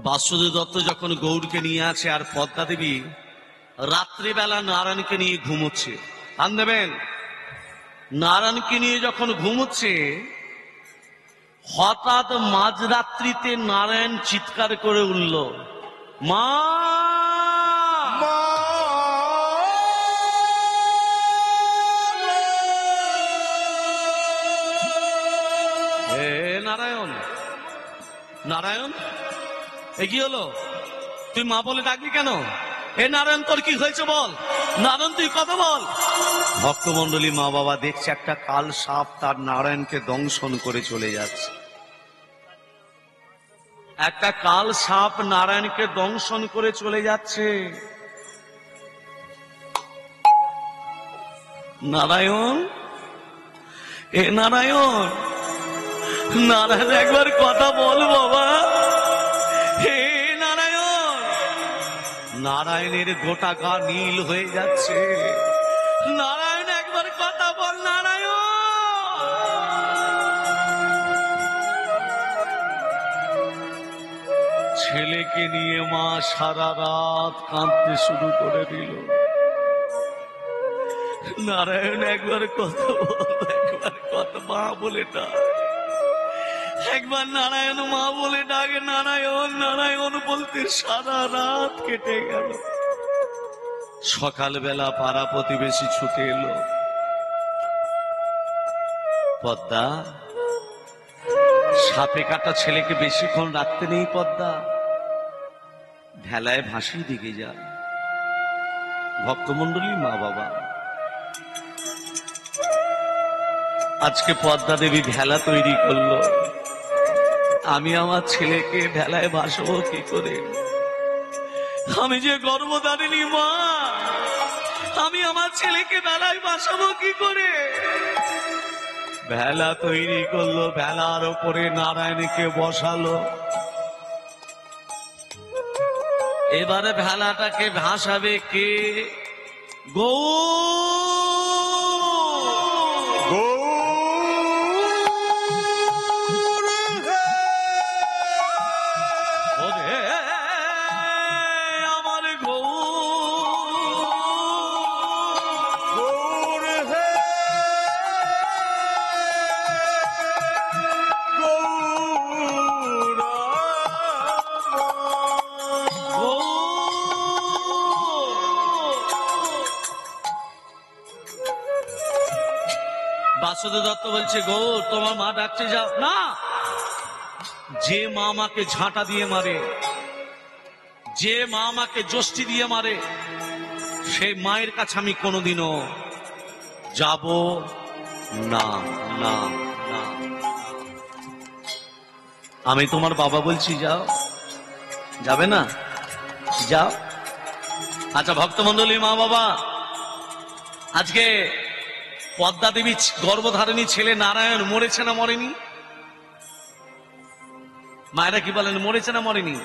বাসুদেব দত্ত যখন গৌরকে নিয়ে আছে আর পদ্মা দেবী রাত্রিবেলা নারায়ণকে নিয়ে ঘুমোচ্ছে, কান দেবেন, নারায়ণকে নিয়ে যখন ঘুমোচ্ছে, হঠাৎ মাঝরাত্রিতে নারায়ণ চিৎকার করে উঠল, মা হে নারায়ণ, নারায়ণ এ কি হলো? তুই মা বলে ডাকলি কেন? হে নারায়ণ, তোর কি হয়েছে বল? নারায়ণ তুই কথা বল। ভক্তমন্ডলী মা বাবা দেখছে একটা কাল সাপ তার নারায়ণকে দংশন করে চলে যাচ্ছে। একটা কাল সাপ নারায়ণকে দংশন করে চলে যাচ্ছে। নারায়ণ, এ নারায়ণ, নারায়ণ একবার কথা বল বাবা। হে নারায়ণ, নারায়ণের গোটা গা নীল হয়ে যাচ্ছে। নারায়ণ একবার কথা বল নারায়ণ। ছেলেকে নিয়ে মা সারা রাত কাঁদতে শুরু করে দিল। নারায়ণ একবার কথা বল, একবার কথা মা বলে ডাক, একবার নারায়ণ মা বলে ডাকে। নারায়ণ নারায়ণ বলতে সারা রাত কেটে গেল। সকালবেলা পাড়া প্রতিবেশী ছুটে এলো, পদ্মা, সাপে কাটা ছেলেকে বেশিক্ষণ রাখতে নেই পদ্মা, ভেলায় ভাসিয়ে দিকে যা। ভক্তমন্ডলী মা বাবা, আজকে পদ্মা দেবী ভেলা তৈরি করলো। আমি আমার ছেলেকে ভেলায় ভাসাবো কি করে? আমি যে গর্ভধারিণী মা, আমি আমার ছেলেকে ভেলায় ভাসাবো কি করে? ভেলা তৈরি করলো, ভেলার ওপরে নারায়ণকে বসালো। এবারে ভেলাটাকে ভাসাবে কে? বাসুদেব দত্ত বলছে, গৌর তোমার মা ডাকছে, যাও না। যে মা আমাকে ঝাঁটা দিয়ে মারে, যে মা আমাকে যষ্টি দিয়ে মারে, সেই মায়ের কাছে আমি কোনোদিনও যাব না। না না, আমি তোমার বাবা বলছি, যাও। যাবে না? যাও। আচ্ছা ভক্তমন্ডলী মা বাবা, আজকে পদ্মা দেবী গর্ভধারিণী ছেলে নারায়ণ মরেছে না মরেনি? মায়েরা কি বলেন, মরেছে না মরেনি?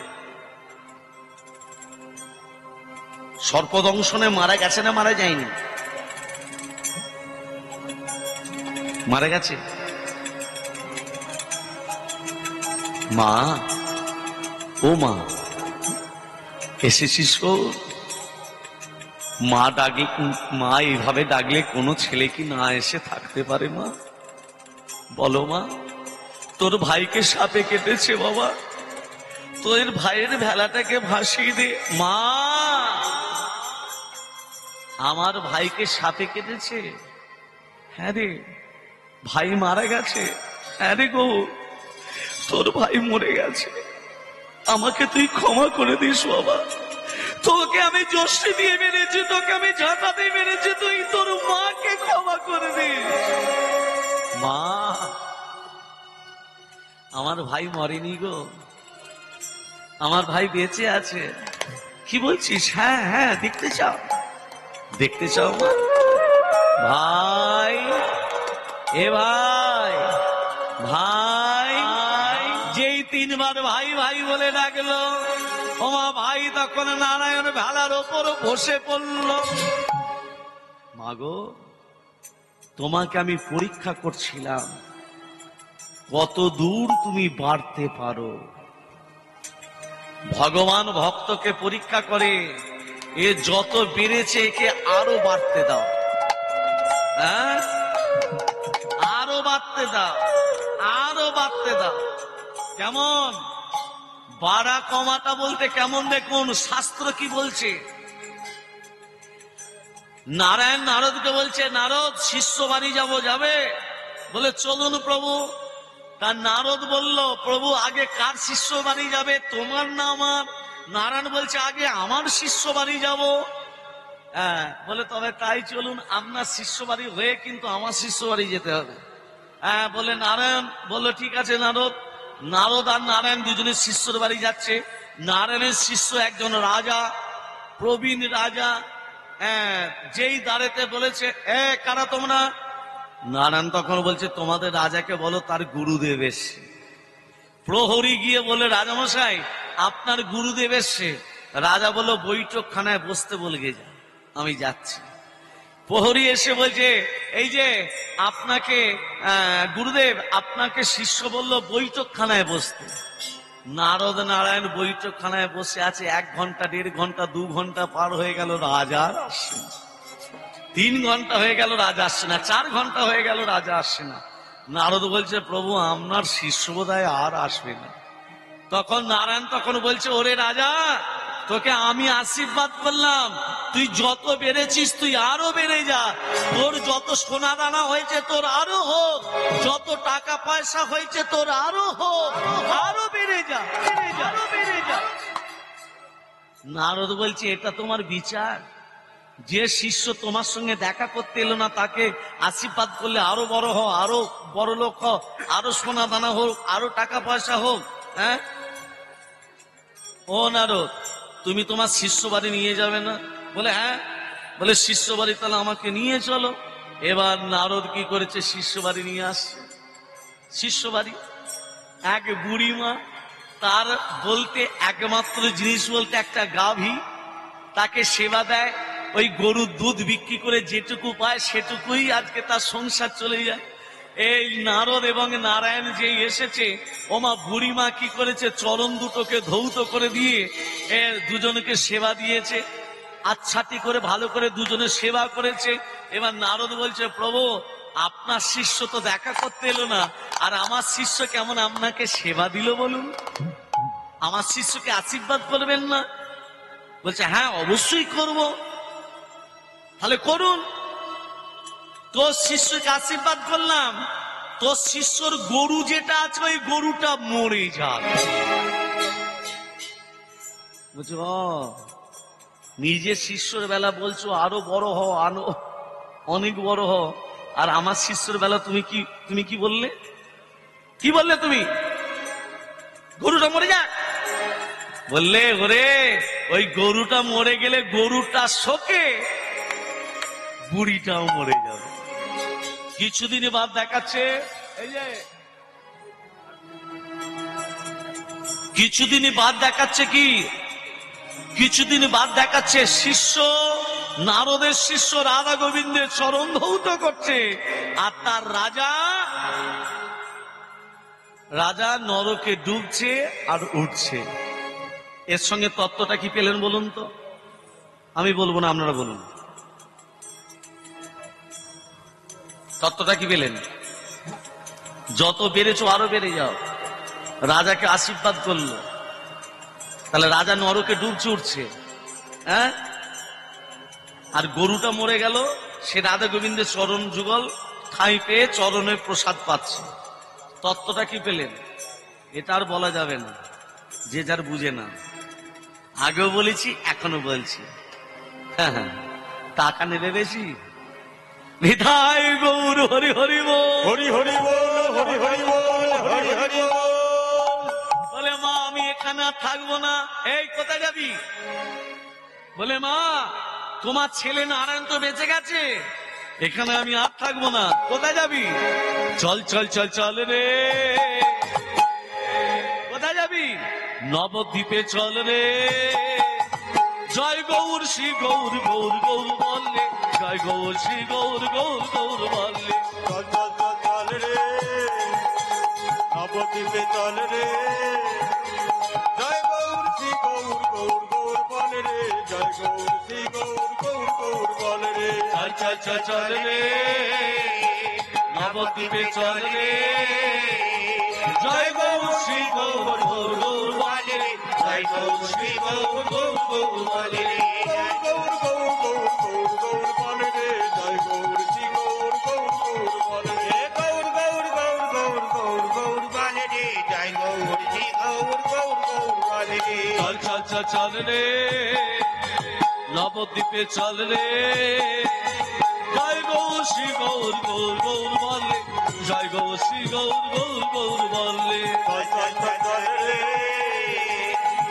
সর্পদংশনে মারা গেছে না মারা যায়নি? মারা গেছে। মা, ও মা, এসেছিস? মা ডাকলে, মা এইভাবে ডাকলে কোনো ছেলে কি না এসে থাকতে পারে? মা বলো মা, তোর ভাইকে সাপে কেটেছে বাবা, তোর ভাইয়ের ভেলাটাকে ভাসিয়ে দে। মা, আমার ভাইকে সাপে কেটেছে? হ্যাঁ রে, ভাই মারা গেছে। হ্যাঁ রে গো, তোর ভাই মরে গেছে, আমাকে তুই ক্ষমা করে দিস বাবা। তোকে আমি যষ্টি দিয়ে মেরেছি, তোকে আমি ঝাঁটা দিয়ে মেরেছি, তুই তোর মাকে ক্ষমা করে দিস। মা, আমার ভাই মরেনি গো, আমার ভাই বেঁচে আছে। কি বলছিস? হ্যাঁ হ্যাঁ, দেখতে চাও? দেখতে চাও মা? ভাই, এ ভাই, ভাই, যেই তিনবার ভাই ভাই বলে ডাকলো, ওমা ভাই তখন নারায়ণ ভেলার ওপর বসে পড়ল। মাগো, তোমাকে আমি পরীক্ষা করছিলাম কত দূর তুমি বাড়তে পারো। ভগবান ভক্তকে পরীক্ষা করে, এ যত বেড়েছে একে আরো বাড়তে দাও, হ্যাঁ, আরো বাড়তে দাও, আরো বাড়তে দাও। কেমন বাড়া কমাটা বলতে কেমন দেখুন, শাস্ত্র কি বলছে। নারায়ণ নারদকে বলছে, নারদ শিষ্য বাড়ি যাবে? বলে চলুন প্রভু। তার নারদ বলল, প্রভু আগে কার শিষ্য বাড়ি যাবে, তোমার না আমার? নারায়ণ বলছে, আগে আমার শিষ্য বাড়ি যাব। হ্যাঁ, বলে তবে তাই চলুন, আপনার শিষ্য বাড়ি হয়ে কিন্তু আমার শিষ্য বাড়ি যেতে হবে। হ্যাঁ, বলে নারায়ণ বললো ঠিক আছে নারদ। নারদ আর নারায়ণ দুজনের শিষ্যর বাড়ি যাচ্ছে। নারায়ণের শিষ্য একজন রাজা, প্রবীণ রাজা। হ্যাঁ, যেই দাঁড়েতে বলেছে, কারা তোমরা? নারায়ণ তখন বলছে, তোমাদের রাজাকে বলো তার গুরুদেব এসছে। প্রহরী গিয়ে বলে, রাজামশাই আপনার গুরুদেব এসছে। রাজা বলল, বৈঠকখানায় বসতে বলে গে যা, আমি যাচ্ছি। প্রহরী এসে বলছে, এই যে আপনাকে গুরুদেব আপনাকে শিষ্য বলল বৈঠকখানায় বসতে। নারদ নারায়ণ বৈঠকখানায় বসে আছে। 1 ঘন্টা 1.5 ঘন্টা 2 ঘন্টা পার হয়ে গেল, রাজা আসছে না। 3 ঘন্টা হয়ে গেল, রাজা আসছে না। 4 ঘন্টা হয়ে গেল, রাজা আসছে না। নারদ বলছে, প্রভু আপনার শিষ্য বোধহয় আর আসবে না। তখন নারায়ণ তখন বলছে, ওরে রাজা, তোকে আমি আশীর্বাদ করলাম, তুই যত বেড়েছিস তুই আরো বেড়ে যা। তোর যত সোনা দানা হয়েছে তোর আরো হোক, যত টাকা পয়সা হয়েছে তোর আরো হোক, আরো বেড়ে যা, বেড়ে যা, বেড়ে যা। নারদ বলছে, এটা তোমার বিচার? যে শিষ্য তোমার সঙ্গে দেখা করতে এলো না তাকে আশীর্বাদ করলে আরো বড় হও, আরো বড় লোক হও, আরো সোনা দানা হোক, আরো টাকা পয়সা হোক? হ্যাঁ, ও নারদ, তুমি তোমার শিষ্য বাড়ি নিয়ে যাবে না? বলে হ্যাঁ। বলে শিষ্য বাড়ি তাহলে আমাকে নিয়ে চলো। এবার নারদ কি করেছে, শিষ্য বাড়ি নিয়ে আসছে। শিষ্য বাড়ি এক বুড়িমা, তার বলতে একমাত্র জিনিস বলতে একটা গাভী, তাকে সেবা দেয়। ওই গরুর দুধ বিক্রি করে যেটুকু পায় সেটুকুই আজকে তার সংসার চলে যায়। এই নারদ এবং নারায়ণ যে এসেছে, ওমা বুড়িমা কি করেছে, চরণ দুটোকে ধৌত করে দিয়ে দুজনকে সেবা দিয়েছে, আচ্ছাটি করে ভালো করে দুজনের সেবা করেছে। এবার নারদ বলছে, প্রভু আপনার শিষ্য তো দেখা করতে এলো না, আর আমার শিষ্য কেমন আপনাকে সেবা দিল বলুন? আমার শিষ্যকে আশীর্বাদ করবেন না? বলছে, হ্যাঁ অবশ্যই করব। তাহলে করুন। তোর শিষ্যকে আশীর্বাদ করলাম, তোর শিষ্যর গরু যেটা আছে ওই গরুটা মরে যাবে। বলছো, নিজের শিষ্যর বেলা বলছো আরো বড় হও, আরো অনেক বড় হও, আর আমার শিষ্যর বেলা তুমি কি বললে? কি বললে তুমি? গরুটা মরে যাক বললে? ওরে, ওই গরুটা মরে গেলে গরুটা শোকে, বুড়িটাও মরে যাবে। কিছুদিন বাদ দেখাচ্ছে, এই যে কিছুদিন বাদ দেখাচ্ছে কি, কিছুদিন বাদ দেখাচ্ছে শিষ্য, নারদের শিষ্য রাধা গোবিন্দের চরণ ধৌত করছে, আর তার রাজা নরকে ডুবছে আর উঠছে। এর সঙ্গে তত্ত্বটা কি পেলেন বলুন তো? আমি বলবো না, আপনারা বলুন। তত্ত্বটা কি পেলেন? যত বেড়েছো আরো বেড়ে যাও। রাজাকে আশীর্বাদ করলো, তাহলে রাজা নরকে ডুবছে, উঠছে। হ্যাঁ, আর গরুটা মরে গেল, সে রাধা গোবিন্দের চরণ যুগল ঠাঁই পেয়ে চরণের প্রসাদ পাচ্ছে। তত্ত্বটা কি পেলেন? এটা আর বলা যাবে না, যে যার বুঝে না। আগেও বলেছি, এখনো বলছি। হ্যাঁ হ্যাঁ, টাকা নেবে বেশি? নিতাই গৌর হরি হরি বল, হরি হরি বল, হরি হরি বল, হরি হরি বল। বলে মা আমি এখানে আর থাকবো না। এই কোথায় যাবি? বলে মা তোমার ছেলে নারায়ণ তো বেঁচে গেছে, এখানে আমি আর থাকবো না। কোথায় যাবি? চল চল চল চল রে। কোথায় যাবি? নবদ্বীপে চল রে। জয় গৌর শ্রী গৌর গৌর গৌর বললে জয় গৌর শ্রী গৌর গৌর গৌর বলে। চল চল চল চল রে নবদ্বীপে চল রে জয় গৌর শ্রী গৌর গৌর গৌর বলে রে জয় গৌর শ্রী গৌর গৌর গৌর বলে রে চল চল চল চল রে নবদ্বীপে চল রে জয় গৌর শ্রী গৌর গৌর গৌর বলে রে জয় গৌর শ্রী গৌর গৌর গৌর বলে রে গৌর গৌর গৌর গৌর গৌর বলে রে জয় গৌর শ্রী গৌর গৌর গৌর বলে রে গৌর গৌর গৌর গৌর গৌর গৌর বলে রে জয় গৌর শ্রী গৌর গৌর গৌর বলে রে চল চল চল চল রে নবদ্বীপে চল রে জয় গৌর শ্রী গৌর গৌর গৌর বলে জয় গৌর শ্রী গৌর গৌর গৌর বলে। চল চল চল চল রে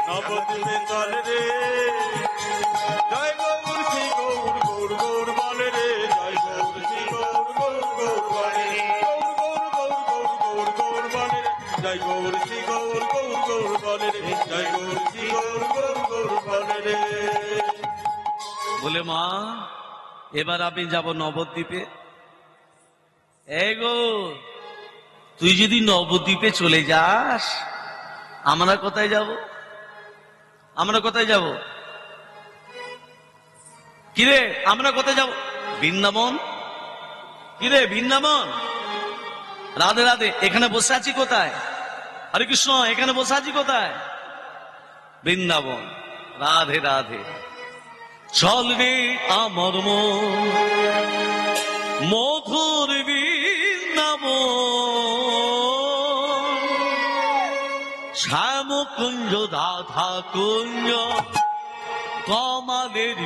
নবদ্বীপে চল রে জয় গৌর শ্রী গৌর গৌর গৌর বলে রে জয় গৌর শ্রী গৌর গৌর গৌর বলে রে গৌর গৌর গৌর গৌর গৌর বলে রে জয় গৌর শ্রী গৌর গৌর গৌর বলে রে জয় গৌর শ্রী গৌর গৌর গৌর বলে রে বলে মা এবার আমি যাব নবদ্বীপে। এই গো তুই যদি নবদ্বীপে চলে যাস আমরা কোথায় যাব? আমরা কোথায় যাব? কিরে আমরা কোথায় যাব? বৃন্দাবন। কিরে বৃন্দাবন? রাধে রাধে। এখানে বসে আছি কোথায়? হরে কৃষ্ণ। এখানে বসে আছি কোথায়? বৃন্দাবন। রাধে রাধে। চল রে আমার মন মধুর বৃন্দাবন শ্যাম কুঞ্জ রাধা কুঞ্জ কমালের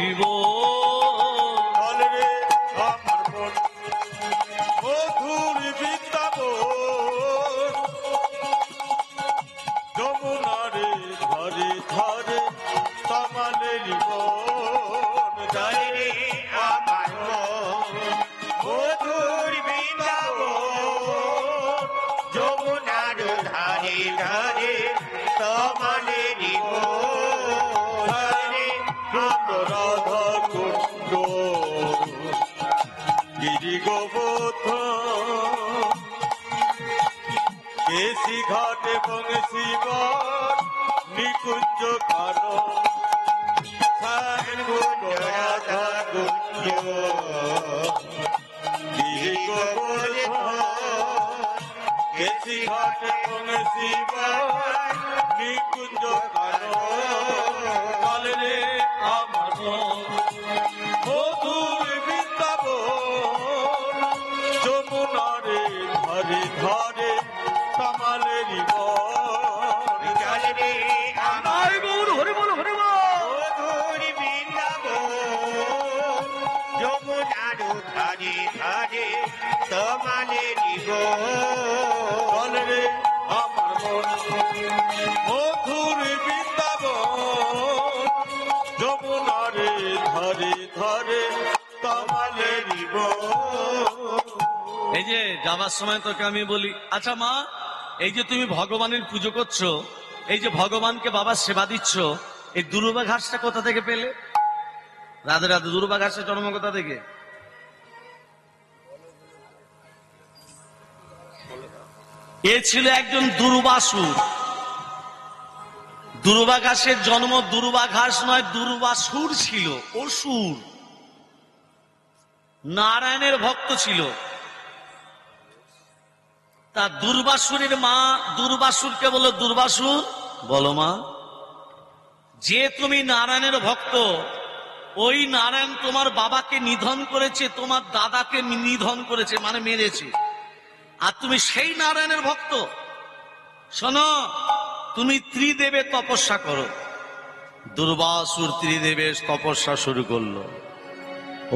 চল রে আমার মন মধুর বৃন্দাবন যমুনারে ধরে ধরে তমালের বন জয় রে আমার মন মধুর বৃন্দাবন যমুনার ধারে ধারে তমালে দিব রাধা কুণ্ড গিরি গোবর্ধন কেশি ঘাট এবং শিবন নিকুঞ্জ কানন রাধা কুঞ্জ গিরি গোবর্ধন কেশি ঘাট এবং শিবন নিকুঞ্জ কানন চল রে আমার মন মধুর বৃন্দাবন যমুনারে ধরে ধরে তমালের বন চল রে আমার আয় গৌর হরি বল হরি বল। মধুর বৃন্দাবন যমুনার ধারে ধারে তমালে দিব চল রে আমার মন মধুর বৃন্দাবন যমুনারে ধরে ধরে তমালের বন এই যে যাবার সময় তোকে আমি বলি, আচ্ছা মা এই যে তুমি ভগবানের পুজো করছো, এই যে ভগবানকে বাবার সেবা দিচ্ছ, এই দুর্বা ঘাসটা কোথা থেকে পেলে? রাধে রাধে। দুর্বা ঘাসের জন্ম কোথা থেকে? এ ছিল একজন দুর্বাসুর। দুর্বা ঘাসের জন্ম দুর্বা ঘাস নয়, দুর্বাসুর ছিল, অসুর, নারায়ণের ভক্ত ছিল। তা দুর্বাসুরের মা দুর্বাসুরকে বলল, দুর্বাসুর বলো মা, যে তুমি নারায়ণের ভক্ত, ওই নারায়ণ তোমার বাবাকে নিধন করেছে, তোমার দাদাকে নিধন করেছে, মানে মেরেছে, আর তুমি সেই নারায়ণের ভক্ত। শোনো, তুমি ত্রিদেবের তপস্যা করো। দুর্বাসুর ত্রিদেবের তপস্যা শুরু করলো।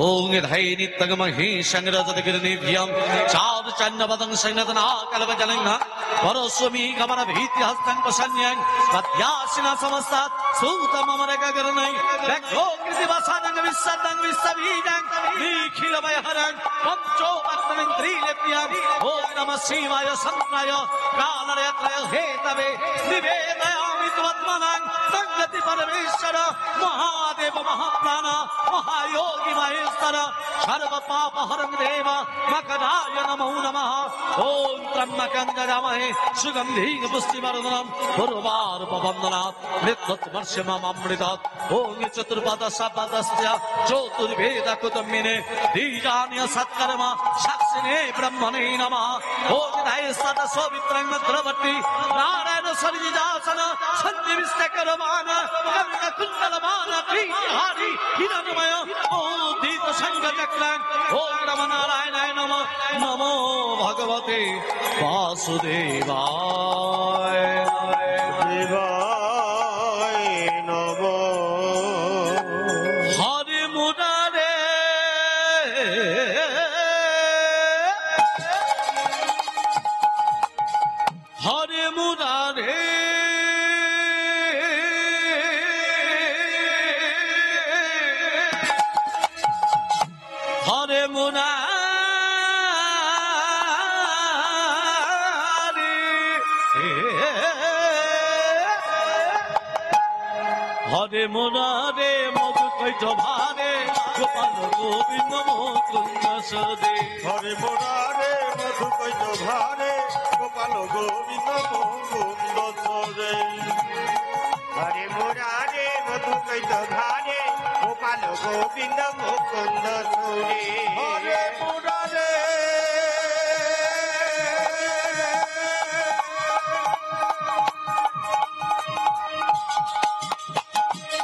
ওং ধাই নিত্যগমহি সংরজতগিরনিভ্যম চার চান্নবদং সংনদনা কলবজলংহা পরস্বমি গমন ভীতি হস্তং প্রসন্যং পদ্যাসিনা সমস্তাৎ সূতমমরগগরণৈ ব্যগ্রোকৃতি দিবাসাদং বিশ্বদং বিশ্ববীজং নিখিলময়হরং পঞ্চোপত্তমিং ত্রিলেপ্রিয়ং ওম নমঃ শিবায় সন্নায় কালরয়ত্রয় হেতবে নিবেদয়ামি ত্বৎমনং তঙ্গতি পরমেশ্বর মহাদেব মহাপ্রাণ মহায়োগী মহেশ্বর সর্বপাপহরং দেব মকরায় নমো নমঃ ওম ত্রম্বকং যজামহে সুগন্ধিং পুষ্টিবর্ধনম উর্বারুপবন্দনাৎ মৃত্যুর্মর্ষমমৃতাৎ ওম চতুর্পদশপদস্য চতুর্ভেদকুতুম্বিনে দ্বিজানীয় সৎকর্ম সাক্ষিণে ব্রহ্মণে নমঃ ওম ধায় সদসৌমিত্রং মন্ত্রবর্তী নারায়ণ সরিজাসন সঞ্জীবিষ্টকরমান কর্ণকুণ্ডলমান ত্রিহারি হিরণময় উদিত সংঘচক্রং ওম নমো নারায়ণায় নমঃ নমো ভগবতে বাসুদেবায় শিবায় নমঃ। হরে মুরারে হরে মুরারে হরে মুরারে হরে মুরারে মধু কৈত ভারে গোপাল গোবিন্দ মুকুন্দ সদে হরে মুরারে মধু কৈত ভারে গোপাল গোবিন্দ মুকুন্দ সরে। হরে মুরারে মধু কৈত ভারে গোপাল গোবিন্দ মুকুন্দ সরে। হরে মুরারে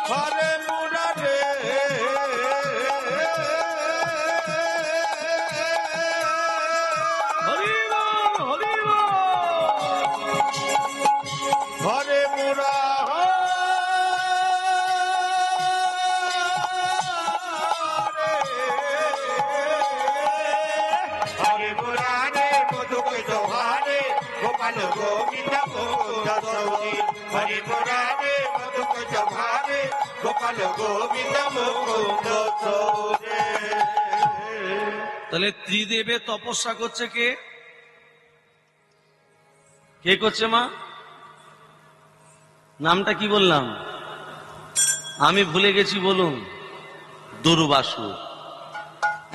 হরে মুরারে হরি বল হরি বল হরে মুরা হরে মুরারে মধু কৈত ভারে গোপাল গোবিন্দ মুকুন্দ সৌরি। হরে মুরারে মধু কৈত ভারে গোপাল গোবিন্দ মুকুন্দ সৌরে। তাহলে ত্রিদেবে তপস্যা করছে কে কে করছে মা নামটা কি বললাম আমি ভুলে গেছি বলুন দুর্বাসু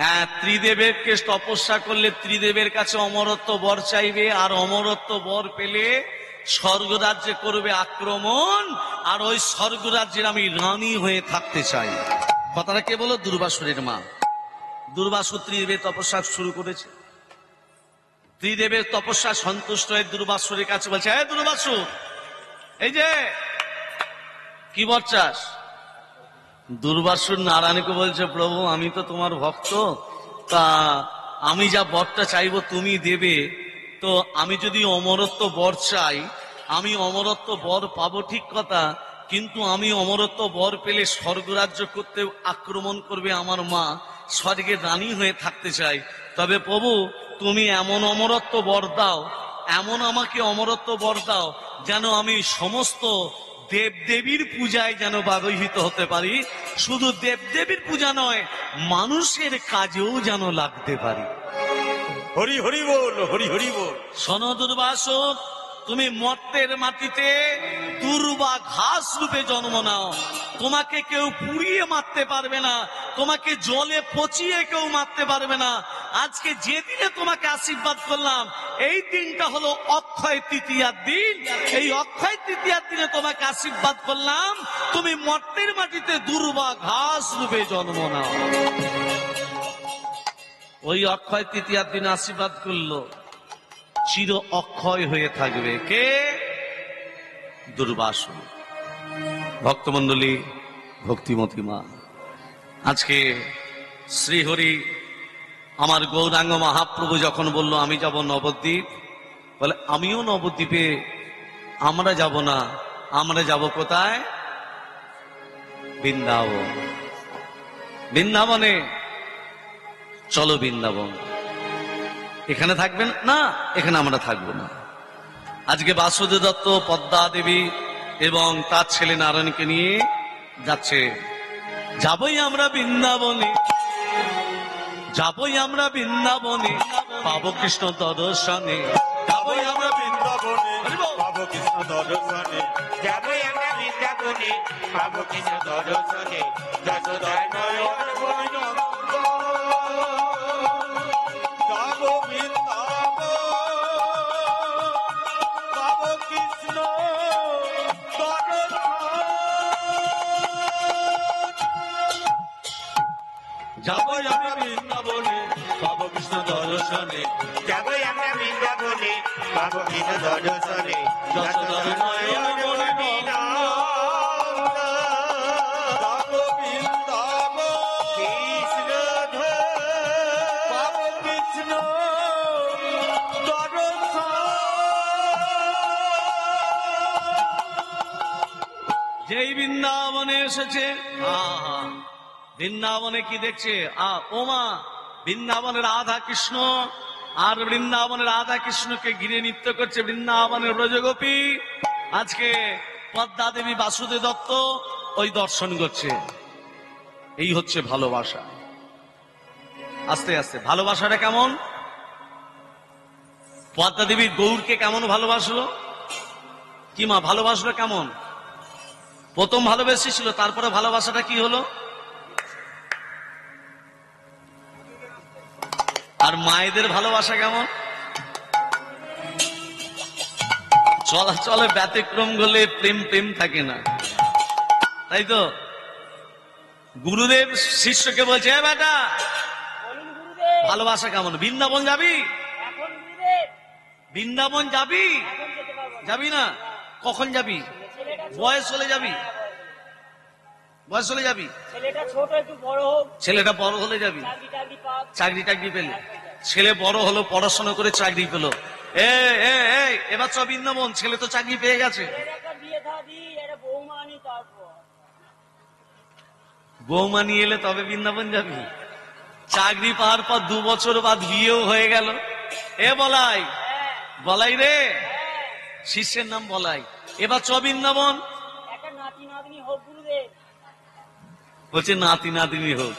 হ্যাঁ ত্রিদেবেরকে তপস্যা করলে ত্রিদেবের কাছে অমরত্ব বর চাইবে আর অমরত্ব বর পেলে স্বর্গরাজ্যে করবে আক্রমণ আর ওই স্বর্গরাজ্যের আমি রানী হয়ে থাকতে চাই কথাটা কে বলো দুর্বাসুরের মা দুর্বাসু ত্রিদেবের তপস্যা শুরু করেছে ত্রিদেবের তপস্যা সন্তুষ্ট হয়ে দুর্বাসুরের কাছে বলছে হ্যাঁ দুর্বাসু এই যে কি বর চাস দুর্বাসুর নারায়ণকে বলছে প্রভু আমি তো তোমার ভক্ত তা আমি যা বরটা চাইবো তুমি দেবে তো আমি যদি অমরত্ব বর চাই আমি অমরত্ব বর পাবো ঠিক কথা কিন্তু আমি অমরত্ব বর পেলে স্বর্গরাজ্য করতে আক্রমণ করবে আমার মা স্বর্গের রানী হয়ে থাকতে চাই তবে প্রভু তুমি এমন অমরত্ব বর দাও এমন আমাকে অমরত্ব বর দাও যেন আমি সমস্ত দেবদেবীর পূজায় যেন ব্যবহৃত হতে পারি শুধু দেবদেবীর পূজা নয় মানুষের কাজেও যেন লাগতে পারি হরি হরি বল হরি হরি বল। শোনো দুর্বাসু তুমি মর্তের মাটিতে দুর্বা ঘাস রূপে জন্ম নাও তোমাকে কেউ পুড়িয়ে মারতে পারবে না তোমাকে জলে পচিয়ে কেউ মারতে পারবে না আজকে যে দিনে তোমাকে আশীর্বাদ করলাম এই দিনটা হলো অক্ষয় তৃতীয়ার দিন এই অক্ষয় তৃতীয়ার দিনে তোমাকে আশীর্বাদ করলাম তুমি মর্তের মাটিতে দুর্বা ঘাস রূপে জন্ম নাও ওই অক্ষয় তৃতীয়ার দিন আশীর্বাদ করলো চির অক্ষয় হয়ে থাকবে কে দুর্বাসু ভক্তমণ্ডলী ভক্তিমতী মা আজকে শ্রীহরি আমার গৌরাঙ্গ মহাপ্রভু যখন বলল আমি যাব নবদ্বীপ বলে আমিও নবদ্বীপে আমরা যাব না আমরা যাব কোথায় বৃন্দাবন বৃন্দাবনে চলো বৃন্দাবন এখানে থাকবেন না এখানে আমরা থাকবো না আজকে বাসুদেব দত্ত পদ্মা দেবী এবং তার ছেলে নারায়ণকে নিয়ে যাচ্ছে যাবই আমরা বৃন্দাবনে, যাবই আমরা বৃন্দাবনে, পাবো কৃষ্ণ দর্শনে, যাবই আমরা বৃন্দাবনে পাবো কৃষ্ণ দর্শনে, যাবই আমরা বৃন্দাবনে পাবো কৃষ্ণ দর্শনে, যশোদার নয়ন নয়ন যাবো বৃন্দাবন পাবো কৃষ্ণ দর্শন। যাবই আমরা বৃন্দাবনে, পাবো কৃষ্ণ দর্শনে, যাবই আমরা বৃন্দাবনে পাবো কৃষ্ণ দর্শনে, যশোদার নয়ন যাবো বৃন্দাবন কৃষ্ণ পাবো কৃষ্ণ দর্শন। যেই বৃন্দাবনে এসেছে, বৃন্দাবনে কি দেখছে? ওমা, বৃন্দাবনের রাধা কৃষ্ণ আর বৃন্দাবনের রাধা কৃষ্ণকে ঘিরে নৃত্য করছে বৃন্দাবনের ব্রজগোপী। আজকে পদ্মা দেবী বাসুদেব দত্ত ওই দর্শন করছে। এই হচ্ছে ভালোবাসা। আস্তে আস্তে ভালোবাসাটা কেমন? পদ্মা দেবী গৌরকে কেমন ভালোবাসলো? কি মা ভালোবাসলো কেমন? প্রথম ভালোবেসেছিল, তারপরে ভালোবাসাটা কি হলো? আর মায়েদের ভালোবাসা কেমন? চলাচলে ব্যতিক্রম হলে প্রেম প্রেম থাকে না, তাই তো? গুরুদেব শিষ্যকে বলছে, এ বেটা ভালোবাসা কেমন? বৃন্দাবন যাবি? বৃন্দাবন যাবি? যাবি না? কখন যাবি? বয়স হলে যাবি? বয়স হলে যাবি? ছেলেটা ছোট একটু বড় হোক, ছেলেটা বড় হলে যাবি? চাকরি টাকরি পাক। চাকরি টাকরি পেলে, ছেলে বড় হলো, পড়াশোনা করে চাকরি পেলো, এবার চ বৃন্দাবন, ছেলে তো চাকরি পেয়ে গেছে। ছেলের একটা বিয়ে থা দি, একটা বৌমা আনি তারপর। বৌমা নিয়ে এলে তবে বৃন্দাবন যাবি? চাকরি পাওয়ার পর 2 বছর বাদ বিয়েও হয়ে গেল। এ বলাই, বলাই রে, শিষ্যের নাম বলাই, এবার চ বৃন্দাবন। একটা নাতি নাতনি হোক গুরুদেব। বলছে নাতি নাতিনি হোক।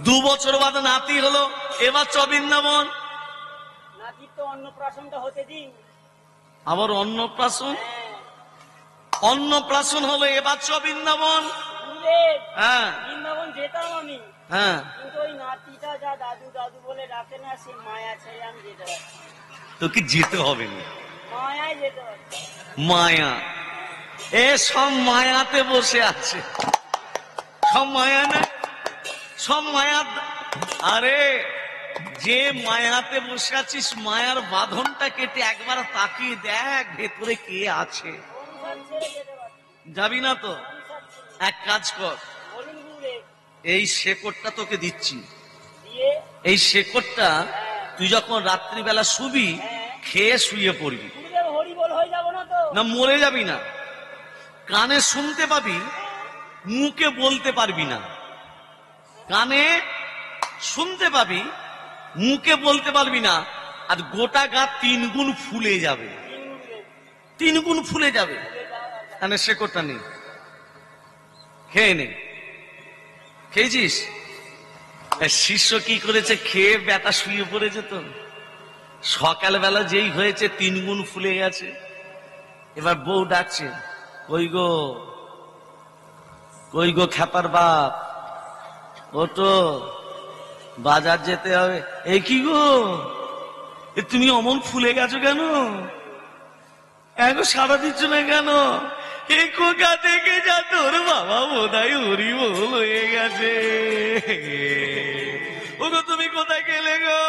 2 বছর বাদে নাতি হলো, এবার চ বৃন্দাবন। নাতির তো অন্নপ্রাশনটা হতে দিন। আবার অন্নপ্রাশন, অন্নপ্রাশন হলো, এবার চ বৃন্দাবন। গুরুদেব, হ্যাঁ বৃন্দাবন যেতাম আমি, হ্যাঁ, কিন্তু ওই নাতিটা যা দাদু দাদু বলে ডাকে না, সে মায়া ছেড়ে আমি যেতে পারছি না। তোকে যেতে হবে না। মায়ায় যেতে পারছি না। মায়া, এ সব মায়াতে বসে আছে, সব মায়া না, সব মায়া। আরে যে মায়াতে বসে আছিস, মায়ার বাঁধনটা কেটে একবার তাকিয়ে দেখ ভেতরে কে আছে। সংসার ছেড়ে যেতে পারছি না। যাবি না তো? সংসার ছেড়ে। এক কাজ কর, বলুন গুরুদেব। এই শেকড়টা তোকে দিচ্ছি। দিয়ে এই শেকড়টা তুই যখন রাত্রিবেলা শুবি, খেয়ে শুয়ে পড়বি। গুরুদেব হরি বল হয়ে যাবো না তো? না, মরে যাবি না। কানে শুনতে পাবি, মুখে বলতে পারবি না। কানে শুনতে পাবি, মুখে বলতে পারবি না, আর গোটা গা 3 গুণ ফুলে যাবে। 3 গুণ ফুলে যাবে। কানে শেকড়টা নেই, খেয়ে নে। খেয়েছিস? শিষ্য কি করেছে? খেয়ে বেটা শুয়ে পড়েছে। তো সকালবেলা যেই হয়েছে 3 গুণ ফুলে গেছে। এবার বউ ডাকছে, কই গো, কই গো খ্যাপার বাপ, ওটো বাজার যেতে হবে। এ কি গো, এ তুমি অমন ফুলে গেছো কেন? এখন সারা দিচ্ছ না কেন? এ কোকা থেকে যা, তোর বাবা বোধহয় হরি বল হয়ে গেছে। ওগো তুমি কোথায় গেলে গো?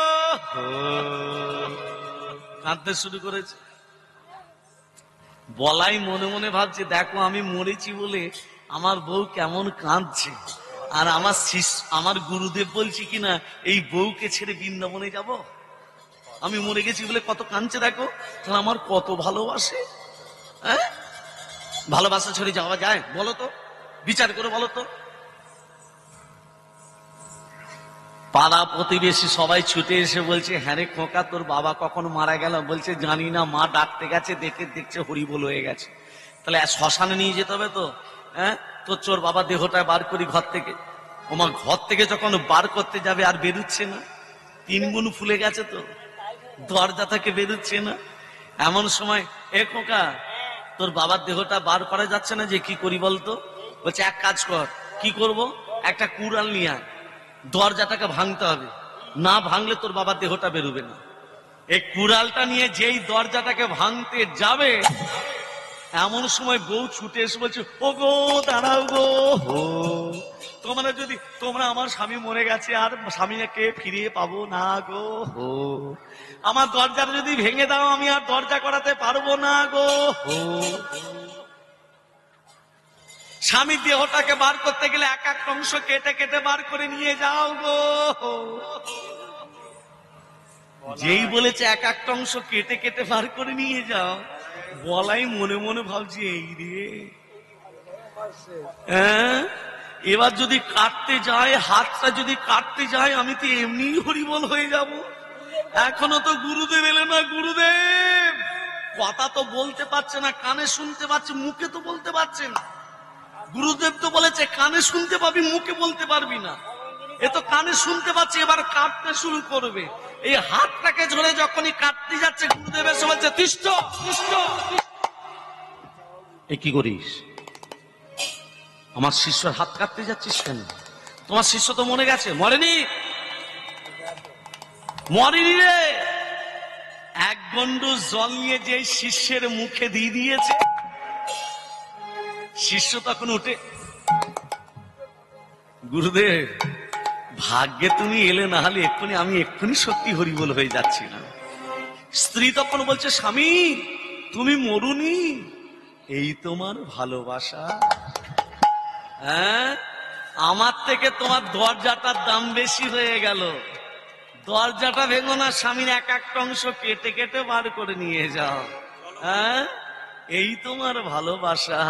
কাঁদতে শুরু করেছে। বলাই মনে মনে ভাবছে, দেখো আমি মরেছি বলে আমার বউ কেমন কাঁদছে, আর আমার গুরুদেব বলছি কিনা এই বউকে ছেড়ে বৃন্দাবনে যাব। আমি মরে গেছি বলে কত কাঁদছে, দেখো তাহলে আমার কত ভালোবাসে। হ্যাঁ, ভালোবাসা ছেড়ে যাওয়া যায়? বলো তো, বিচার করে বলো তো। পাড়া প্রতিবেশী সবাই ছুটে এসে বলছে, হ্যাঁ রে খোকা, তোর বাবা কখন মারা গেল? বলছে জানি না, মা ডাকতে গেছে, দেখছে হরিবোল হয়ে গেছে। তাহলে শ্মশানে নিয়ে যেতে হবে তো। হ্যাঁ, তোর চোর বাবা দেহটা বার করি ঘর থেকে। ওমা ঘর থেকে যখন বার করতে যাবে আর বেরুচ্ছে না, 3 গুণ ফুলে গেছে তো, দরজা থেকে বেরুচ্ছে না। এমন সময় এ খোকা, তোর বাবার দেহটা বার করা যাচ্ছে না, যে কি করি বলতো? বলছে এক কাজ কর। কি করব? একটা কুড়াল নিয়ে আয়, দরজাটাকে ভাঙতে হবে, না ভাঙলে তোর বাবার দেহটা বেরোবে না। এই কুড়ালটা নিয়ে যেই দরজাটাকে ভাঙতে যাবে, এমন সময় বউ ছুটে এসে বলছে, ও গো দাঁড়াও গো, তোমরা আমার স্বামী মরে গেছে, আর স্বামীকে ফিরিয়ে পাবো না গো, আমার দরজাটা যদি ভেঙে দাও, আমি আর দরজা করাতে পারবো না গো। স্বামীর দেহটাকে বার করতে গেলে এক এক অংশ কেটে কেটে বার করে নিয়ে যাও গো। যেই বলেছে এক একটা অংশ কেটে কেটে বার করে নিয়ে যাও, বলাই মনে মনে ভাবছি, এই রে, হ্যাঁ, এবার যদি কাটতে যায়, হাতটা যদি কাটতে যায়, আমি তো এমনি হরিবল হয়ে যাব। এখনো তো গুরুদেব এলে না। গুরুদেব কথা তো বলতে পারছে না, কানে শুনতে পাচ্ছে, মুখে তো বলতে পারছে না। গুরুদেব তো বলেছে কানে শুনতে পাবি, মুখে বলতে পারবি না। এ তো কানে শুনতে পাচ্ছে, এবার কাটতে শুরু করবে। এই হাতটাকে ধরে যখনই কাটতে যাচ্ছে, গুরুদেব এসে বলছে, তিষ্ঠ তিষ্ঠ। এ কি করিস? আমার শিষ্যর হাত কাটতে যাচ্ছিস কেন? তোমার শিষ্য তো মরে গেছে। মরেনি, মরেনি রে। এক গন্ডু জল নিয়ে যে শিষ্যের মুখে দিয়ে দিয়েছে, শিষ্য তখন উঠে, গুরুদেব ভাগ্যে তুমি এলে, না হলে আমি এক্ষুনি সত্যি হরিবোল হয়ে যাচ্ছি না। স্ত্রী তখন বলছে, স্বামী তুমি মরুনি, এই তোমার ভালোবাসা। হ্যাঁ, আমার থেকে তোমার দরজাটার দাম বেশি হয়ে গেল। দরজাটা ভেঙো না, স্বামীর এক একটা অংশ কেটে কেটে বার করে নিয়ে যাও। হ্যাঁ, এই তোমার ভালোবাসা।